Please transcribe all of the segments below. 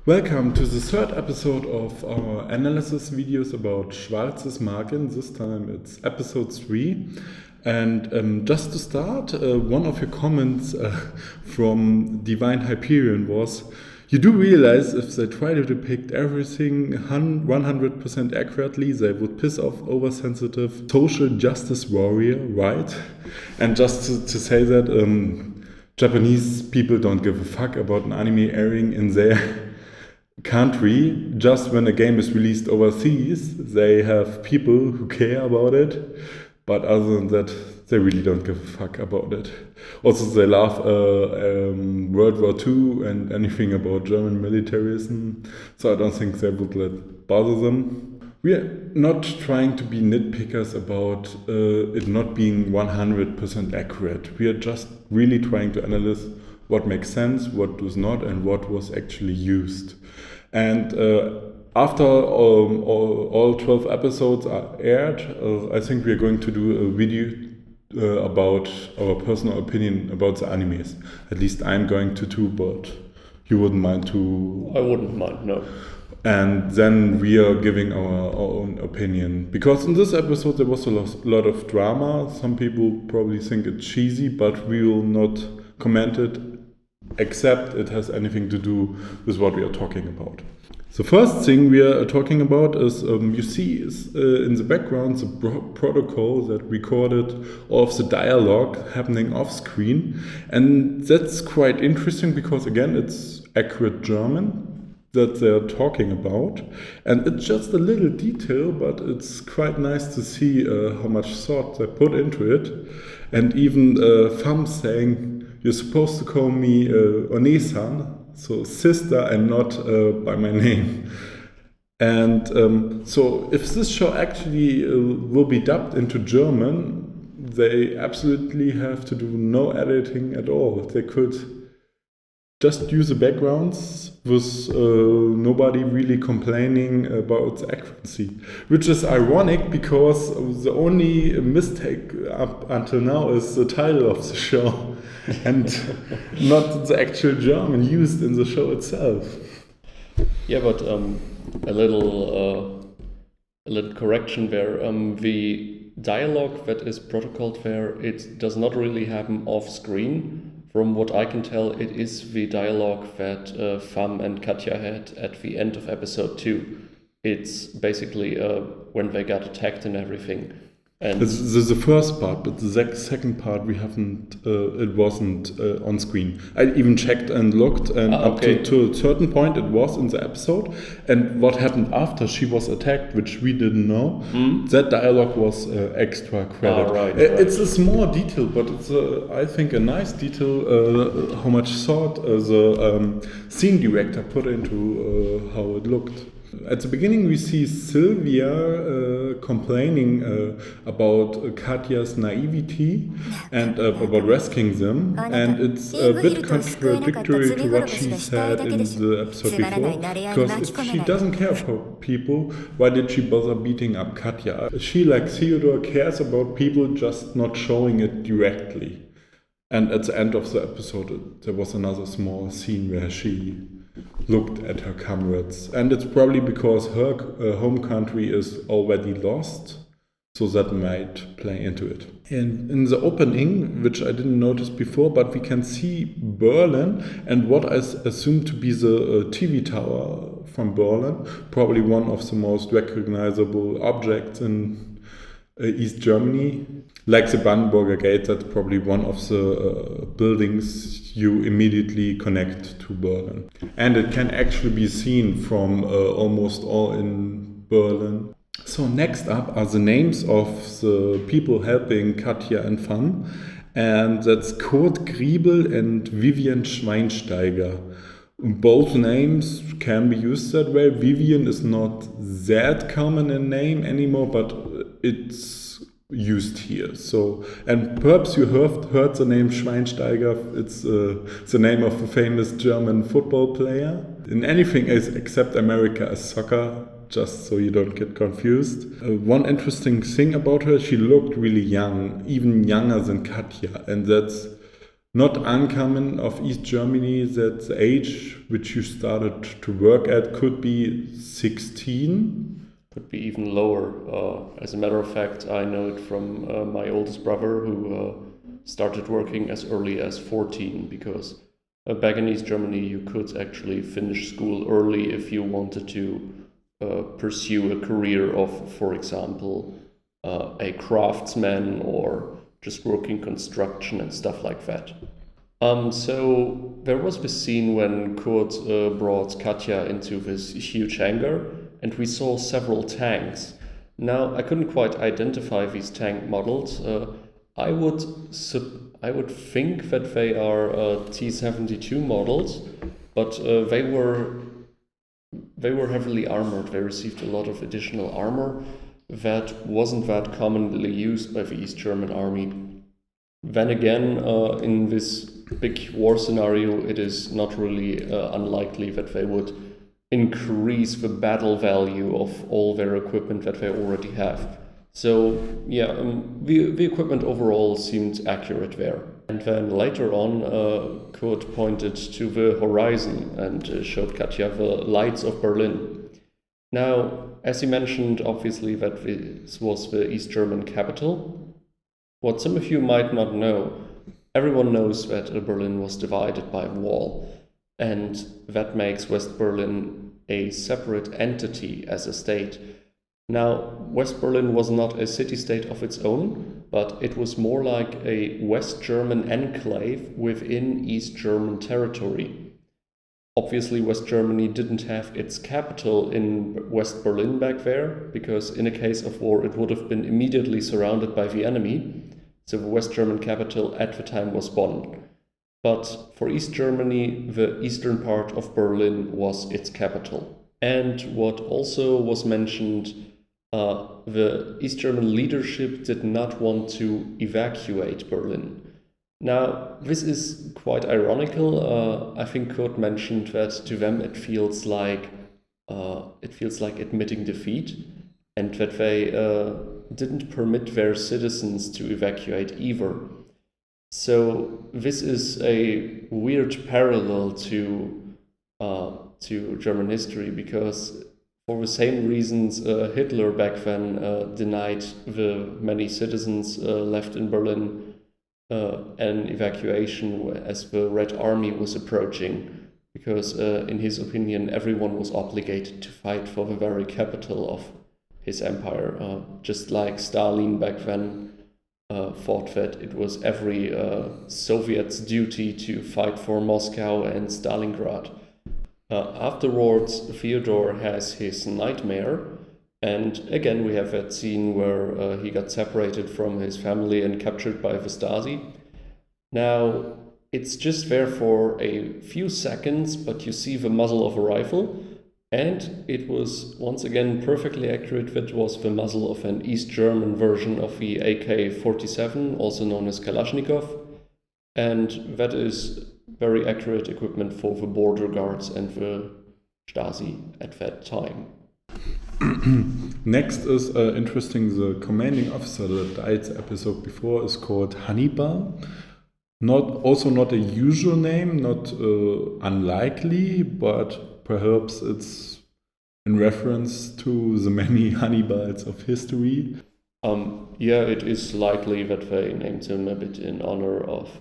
Welcome to the third episode of our analysis videos about Schwarzesmarken. This time it's episode 3. And just to start, one of your comments from Divine Hyperion was, you do realize if they try to depict everything 100% accurately, they would piss off oversensitive social justice warrior, right? And just to say that, Japanese people don't give a fuck about an anime airing in their country. Just when a game is released overseas, they have people who care about it, but other than that, they really don't give a fuck about it. Also, they love World War II and anything about German militarism, so I don't think they would let it bother them. We are not trying to be nitpickers about it not being 100% accurate. We are just really trying to analyze what makes sense, what does not, and what was actually used. And after all 12 episodes are aired, I think we are going to do a video about our personal opinion about the animes. At least I'm going to too, but you wouldn't mind to? I wouldn't mind, no. And then we are giving our own opinion. Because in this episode there was a lot of drama. Some people probably think it's cheesy, but we will not comment it except it has anything to do with what we are talking about. The first thing we are talking about is, you see in the background the protocol that recorded all of the dialogue happening off screen. And that's quite interesting because, again, it's accurate German that they're talking about. And it's just a little detail, but it's quite nice to see how much thought they put into it. And even Fam saying, you're supposed to call me Onesan, so sister, and not by my name. And so if this show actually will be dubbed into German, they absolutely have to do no editing at all. They could just use the backgrounds with nobody really complaining about the accuracy. Which is ironic because the only mistake up until now is the title of the show and not the actual German used in the show itself. Yeah, but a little correction there. The dialogue that is protocoled there, it does not really happen off screen. From what I can tell, it is the dialogue that Fam and Katja had at the end of episode 2. It's basically when they got attacked and everything. And this is the first part, but the second part we haven't. It wasn't on screen. I even checked and looked, and up to a certain point it was in the episode. And what happened after she was attacked, which we didn't know, that dialogue was extra credit. Right. It's a small detail, but it's I think a nice detail. How much thought the scene director put into how it looked. At the beginning, we see Sylvia complaining about Katja's naivety and about rescuing them, and it's a bit contradictory to what she said in the episode before, because if she doesn't care for people, why did she bother beating up Katja? She, like Theodore, cares about people, just not showing it directly. And at the end of the episode, there was another small scene where she looked at her comrades, and it's probably because her home country is already lost, so that might play into it. And in the opening, which I didn't notice before, but we can see Berlin and what I assume to be the TV tower from Berlin, probably one of the most recognizable objects in East Germany. Like the Brandenburger Gate, that's probably one of the buildings you immediately connect to Berlin. And it can actually be seen from almost all in Berlin. So next up are the names of the people helping Katja and Fam. And that's Kurt Griebel and Vivian Schweinsteiger. Both names can be used that way. Vivian is not that common a name anymore, but it's used here. So, and perhaps you heard the name Schweinsteiger. It's the name of a famous German football player. In anything except America as soccer, just so you don't get confused. One interesting thing about her, she looked really young, even younger than Katja, and that's not uncommon of East Germany that the age which you started to work at could be 16. Could be even lower. As a matter of fact, I know it from my oldest brother who started working as early as 14, because back in East Germany you could actually finish school early if you wanted to pursue a career of, for example, a craftsman or just working construction and stuff like that. So there was this scene when Kurt brought Katja into this huge hangar, and we saw several tanks. Now, I couldn't quite identify these tank models. I would think that they are T-72 models, but they were heavily armored. They received a lot of additional armor that wasn't that commonly used by the East German army. Then again, in this big war scenario, it is not really unlikely that they would increase the battle value of all their equipment that they already have. So yeah, the equipment overall seemed accurate there. And then later on, Kurt pointed to the horizon and showed Katja the lights of Berlin. Now, as he mentioned, obviously that this was the East German capital. What some of you might not know, everyone knows that Berlin was divided by a wall, and that makes West Berlin a separate entity as a state. Now, West Berlin was not a city-state of its own, but it was more like a West German enclave within East German territory. Obviously, West Germany didn't have its capital in West Berlin back there, because in a case of war it would have been immediately surrounded by the enemy. So the West German capital at the time was Bonn. But for East Germany, the eastern part of Berlin was its capital. And what also was mentioned, the East German leadership did not want to evacuate Berlin. Now, this is quite ironical. I think Kurt mentioned that to them it feels like admitting defeat, and that they didn't permit their citizens to evacuate either. So this is a weird parallel to German history, because for the same reasons Hitler back then denied the many citizens left in Berlin an evacuation as the Red Army was approaching, because in his opinion everyone was obligated to fight for the very capital of his empire, just like Stalin back then thought that it was every Soviet's duty to fight for Moscow and Stalingrad. Afterwards, Theodor has his nightmare, and again we have that scene where he got separated from his family and captured by the Stasi. Now, it's just there for a few seconds, but you see the muzzle of a rifle, and it was once again perfectly accurate. That was the muzzle of an East German version of the AK-47, also known as Kalashnikov, and that is very accurate equipment for the border guards and the Stasi at that time. Next is interesting, the commanding officer that died the episode before is called Hannibal. Not a usual name, not unlikely, but perhaps it's in reference to the many Hannibals of history. Yeah, it is likely that they named him a bit in honor of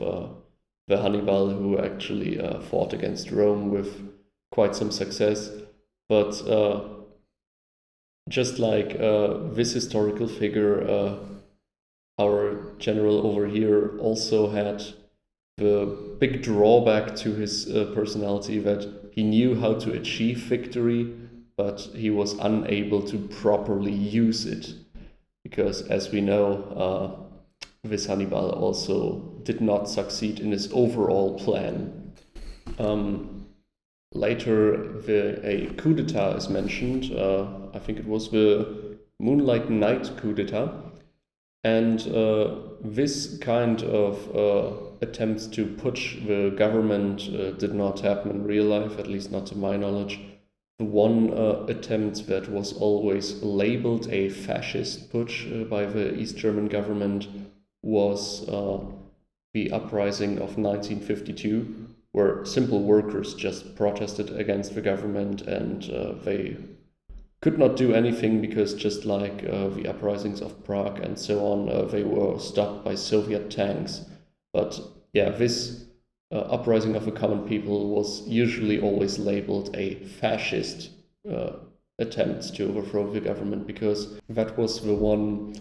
the Hannibal who actually fought against Rome with quite some success. But just like this historical figure, our general over here also had the big drawback to his personality that he knew how to achieve victory, but he was unable to properly use it. Because as we know, this Hannibal also did not succeed in his overall plan. Later, a coup d'etat is mentioned. I think it was the Moonlight night coup d'etat. And this kind of attempts to putsch the government did not happen in real life, at least not to my knowledge. The one attempt that was always labeled a fascist putsch by the East German government was the uprising of 1952, where simple workers just protested against the government, and they could not do anything because, just like the uprisings of Prague and so on, they were stopped by Soviet tanks. But yeah, this uprising of the common people was usually always labeled a fascist attempt to overthrow the government, because that was the one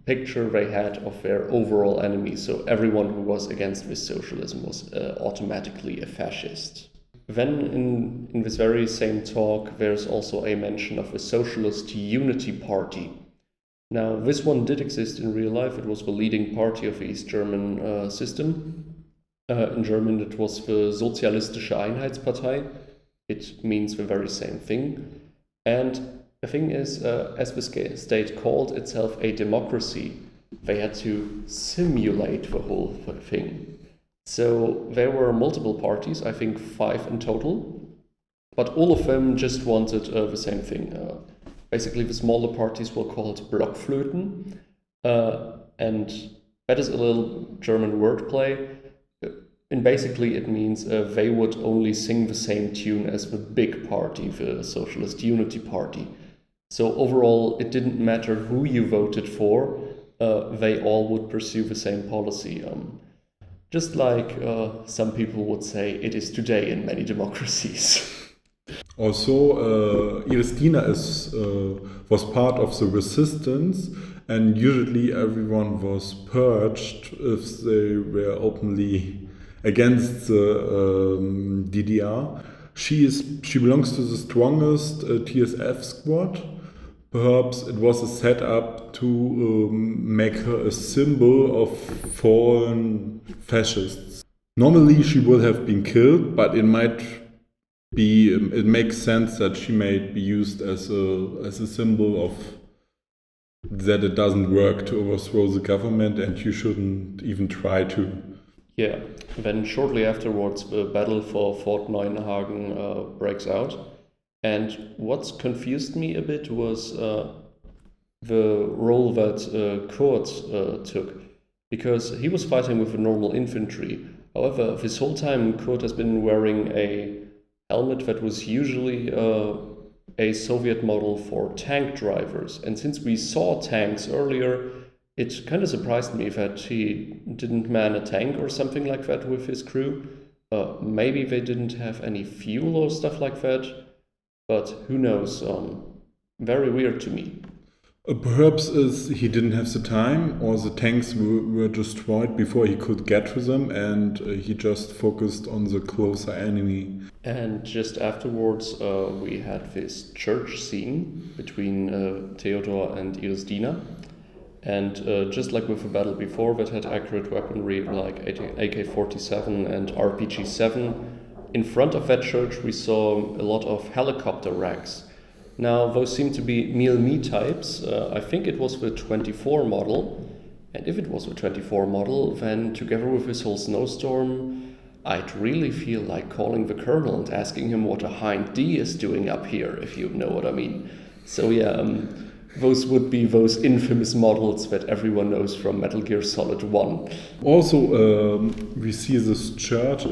picture they had of their overall enemy. So everyone who was against this socialism was automatically a fascist. Then in this very same talk, there's also a mention of the Socialist Unity Party. Now, this one did exist in real life. It was the leading party of the East German system. In German, it was the Sozialistische Einheitspartei. It means the very same thing. And the thing is, as the state called itself a democracy, they had to simulate the whole thing. So there were multiple parties, I think 5 in total, but all of them just wanted the same thing. Basically, the smaller parties were called Blockflöten, and that is a little German wordplay. And basically, it means they would only sing the same tune as the big party, the Socialist Unity Party. So overall, it didn't matter who you voted for, they all would pursue the same policy. Just like some people would say it is today in many democracies. Also, Irisdina was part of the resistance, and usually everyone was purged if they were openly against the DDR. She belongs to the strongest TSF squad. Perhaps it was a setup to make her a symbol of fallen fascists. Normally she would have been killed, but it makes sense that she might be used as a symbol of that it doesn't work to overthrow the government, and you shouldn't even try to. Yeah, then shortly afterwards the battle for Fort Neuenhagen breaks out. And what's confused me a bit was the role that Kurt took, because he was fighting with the normal infantry. However, this whole time Kurt has been wearing a helmet that was usually a Soviet model for tank drivers. And since we saw tanks earlier, it kind of surprised me that he didn't man a tank or something like that with his crew. Maybe they didn't have any fuel or stuff like that. But who knows? Very weird to me. Perhaps he didn't have the time, or the tanks were destroyed before he could get to them, and he just focused on the closer enemy. And just afterwards, we had this church scene between Theodor and Irisdina. And just like with the battle before that had accurate weaponry like AK-47 and RPG-7, in front of that church we saw a lot of helicopter racks. Now those seem to be Mil-Me types. I think it was the 24 model. And if it was the 24 model, then together with this whole snowstorm, I'd really feel like calling the colonel and asking him what a Hind D is doing up here, if you know what I mean. So yeah, those would be those infamous models that everyone knows from Metal Gear Solid 1. Also, we see this church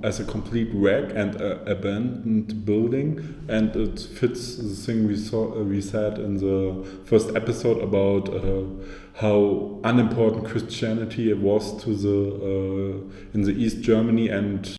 as a complete wreck and abandoned building, and it fits the thing we said in the first episode about how unimportant Christianity was to in the East Germany, and